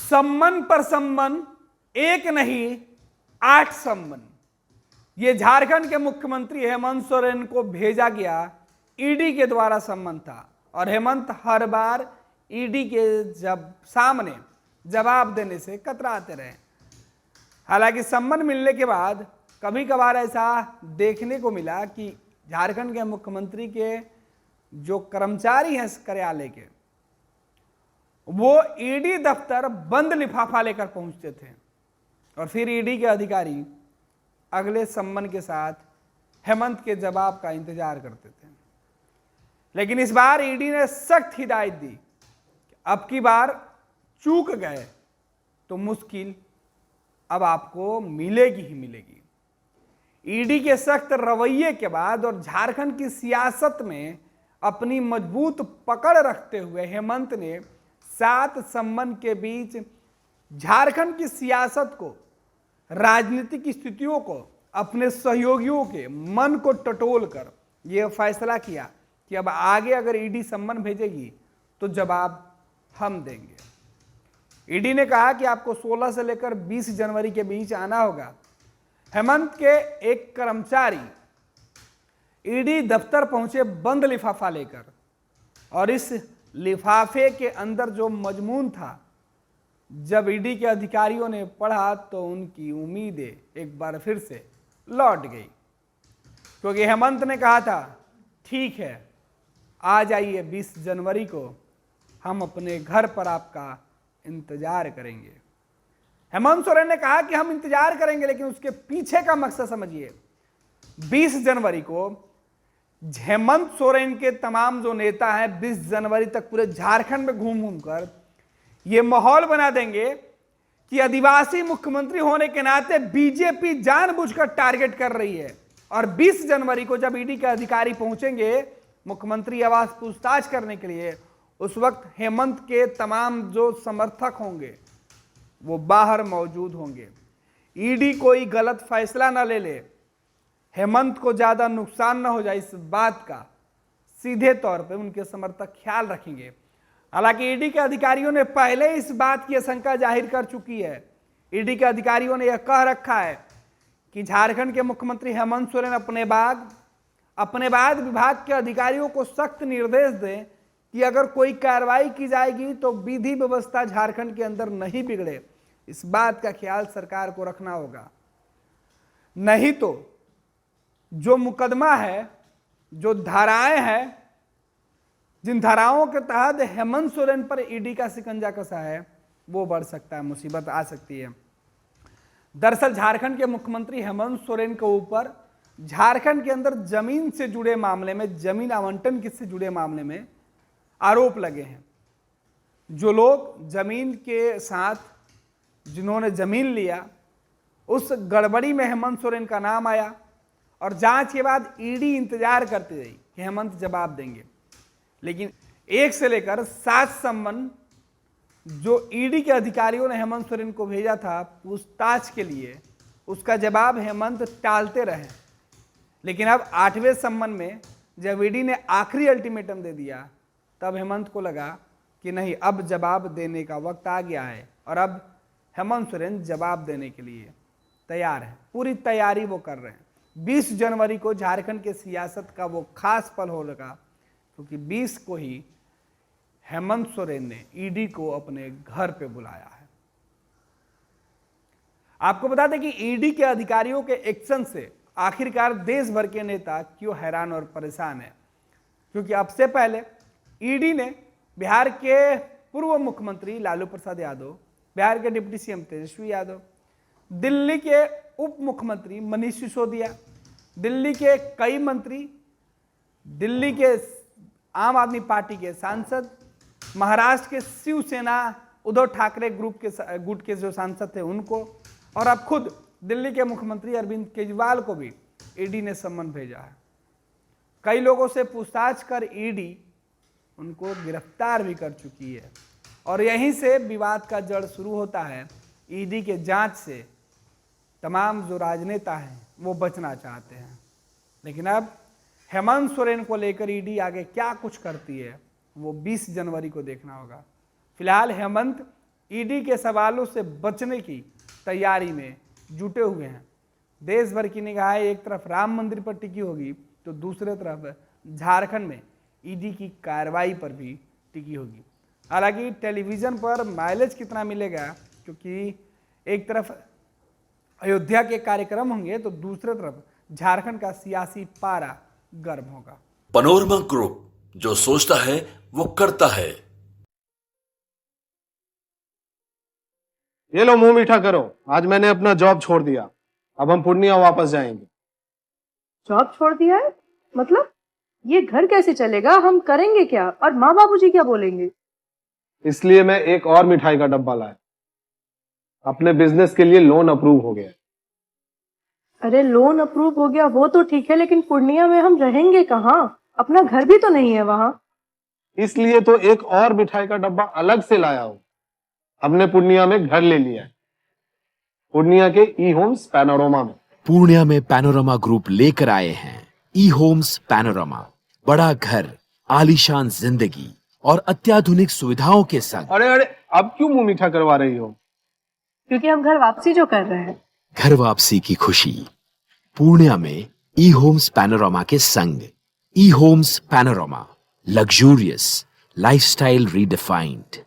सम्मन पर सम्मन, एक नहीं 8 सम्मन। ये झारखंड के मुख्यमंत्री हेमंत सोरेन को भेजा गया ईडी के द्वारा सम्मन था और हेमंत हर बार ईडी के सामने जवाब देने से कतराते रहे। हालांकि सम्मन मिलने के बाद कभी कभार ऐसा देखने को मिला कि झारखंड के मुख्यमंत्री के जो कर्मचारी हैं इस कार्यालय के, वो ईडी दफ्तर बंद लिफाफा लेकर पहुंचते थे और फिर ईडी के अधिकारी अगले सम्मन के साथ हेमंत के जवाब का इंतजार करते थे। लेकिन इस बार ईडी ने सख्त हिदायत दी कि अब की बार चूक गए तो मुश्किल अब आपको मिलेगी ही मिलेगी। ईडी के सख्त रवैये के बाद और झारखंड की सियासत में अपनी मजबूत पकड़ रखते हुए हेमंत ने 7 सम्मन के बीच झारखंड की सियासत को, राजनीतिक स्थितियों को, अपने सहयोगियों के मन को टटोल कर यह फैसला किया कि अब आगे अगर ईडी सम्मन भेजेगी तो जवाब हम देंगे। ईडी ने कहा कि आपको 16 से लेकर 20 जनवरी के बीच आना होगा। हेमंत के एक कर्मचारी ईडी दफ्तर पहुंचे बंद लिफाफा लेकर और इस लिफाफे के अंदर जो मजमून था, जब ईडी के अधिकारियों ने पढ़ा तो उनकी उम्मीदें एक बार फिर से लौट गई, क्योंकि हेमंत ने कहा था ठीक है आ जाइए 20 जनवरी को, हम अपने घर पर आपका इंतजार करेंगे। हेमंत सोरेन ने कहा कि हम इंतजार करेंगे, लेकिन उसके पीछे का मकसद समझिए। 20 जनवरी को हेमंत सोरेन के तमाम जो नेता हैं 20 जनवरी तक पूरे झारखंड में घूम घूम कर ये माहौल बना देंगे कि आदिवासी मुख्यमंत्री होने के नाते बीजेपी जानबूझकर टारगेट कर रही है। और 20 जनवरी को जब ईडी के अधिकारी पहुंचेंगे मुख्यमंत्री आवास पूछताछ करने के लिए, उस वक्त हेमंत के तमाम जो समर्थक होंगे वो बाहर मौजूद होंगे। ईडी कोई गलत फैसला ना ले ले, हेमंत को ज्यादा नुकसान ना हो जाए, इस बात का सीधे तौर पे उनके समर्थक ख्याल रखेंगे। हालांकि ईडी के अधिकारियों ने पहले इस बात की आशंका जाहिर कर चुकी है। ईडी के अधिकारियों ने यह कह रखा है कि झारखंड के मुख्यमंत्री हेमंत सोरेन अपने बाद विभाग के अधिकारियों को सख्त निर्देश दें कि अगर कोई कार्रवाई की जाएगी तो विधि व्यवस्था झारखंड के अंदर नहीं बिगड़े। इस बात का ख्याल सरकार को रखना होगा, नहीं तो जो मुकदमा है, जो धाराएं हैं, जिन धाराओं के तहत हेमंत सोरेन पर ईडी का शिकंजा कसा है, वो बढ़ सकता है, मुसीबत आ सकती है। दरअसल झारखंड के मुख्यमंत्री हेमंत सोरेन के ऊपर झारखंड के अंदर जमीन से जुड़े मामले में, जमीन आवंटन से जुड़े मामले में आरोप लगे हैं। जो लोग जमीन के साथ, जिन्होंने जमीन लिया, उस गड़बड़ी में हेमंत सोरेन का नाम आया और जांच के बाद ईडी इंतजार करती रही कि हेमंत जवाब देंगे। लेकिन 1 से लेकर 7 सम्मन जो ईडी के अधिकारियों ने हेमंत सोरेन को भेजा था पूछताछ के लिए, उसका जवाब हेमंत टालते रहे। लेकिन अब 8वें सम्मन में जब ईडी ने आखिरी अल्टीमेटम दे दिया, तब हेमंत को लगा कि नहीं, अब जवाब देने का वक्त आ गया है और अब हेमंत सोरेन जवाब देने के लिए तैयार है। पूरी तैयारी वो कर रहे हैं। 20 जनवरी को झारखंड के सियासत का वो खास पल होगा, क्योंकि 20 को ही हेमंत सोरेन ने ईडी को अपने घर पे बुलाया है। आपको बता दें कि ईडी के अधिकारियों के एक्शन से आखिरकार देश भर के नेता क्यों हैरान और परेशान है, क्योंकि अब से पहले ईडी ने बिहार के पूर्व मुख्यमंत्री लालू प्रसाद यादव, बिहार के डिप्टी सीएम तेजस्वी यादव, दिल्ली के उप मुख्यमंत्री मनीष सिसोदिया, दिल्ली के कई मंत्री, दिल्ली के आम आदमी पार्टी के सांसद, महाराष्ट्र के शिवसेना उद्धव ठाकरे गुट के जो सांसद थे उनको, और अब खुद दिल्ली के मुख्यमंत्री अरविंद केजरीवाल को भी ईडी ने सम्मन भेजा है। कई लोगों से पूछताछ कर ईडी उनको गिरफ्तार भी कर चुकी है और यहीं से विवाद का जड़ शुरू होता है। ईडी के जांच से तमाम जो राजनेता हैं वो बचना चाहते हैं, लेकिन अब हेमंत सोरेन को लेकर ईडी आगे क्या कुछ करती है वो 20 जनवरी को देखना होगा। फिलहाल हेमंत ईडी के सवालों से बचने की तैयारी में जुटे हुए हैं। देश भर की निगाहें एक तरफ राम मंदिर पर टिकी होगी तो दूसरे तरफ झारखंड में ईडी की कार्रवाई पर भी टिकी होगी। हालांकि टेलीविजन पर माइलेज कितना मिलेगा, क्योंकि एक तरफ अयोध्या के कार्यक्रम होंगे तो दूसरे तरफ झारखंड का सियासी पारा गर्म होगा। पैनोरमा ग्रुप, जो सोचता है वो करता है। ये लो मुंह मीठा करो, आज मैंने अपना जॉब छोड़ दिया, अब हम पूर्णिया वापस जाएंगे। जॉब छोड़ दिया है? मतलब ये घर कैसे चलेगा? हम करेंगे क्या? और माँ बाबूजी क्या बोलेंगे? इसलिए मैं एक और मिठाई का डब्बा लाया। अपने बिजनेस के लिए लोन अप्रूव हो गया। अरे लोन अप्रूव हो गया वो तो ठीक है, लेकिन पूर्णिया में हम रहेंगे कहाँ? अपना घर भी तो नहीं है वहाँ। इसलिए तो एक और मिठाई का डब्बा अलग से लाया हूँ। हमने पूर्णिया में घर ले लिया है, पूर्णिया के ई होम्स पैनोरमा में। पूर्णिया में पैनोरमा ग्रुप लेकर आए हैं ई होम्स पैनोरमा। बड़ा घर, आलीशान जिंदगी और अत्याधुनिक सुविधाओं के संग। अरे अब क्यों मुंह मीठा करवा रही हो? क्योंकि हम घर वापसी जो कर रहे हैं। घर वापसी की खुशी पूर्णिया में ई होम्स पैनोरमा के संग। ई Homes Panorama, luxurious lifestyle redefined.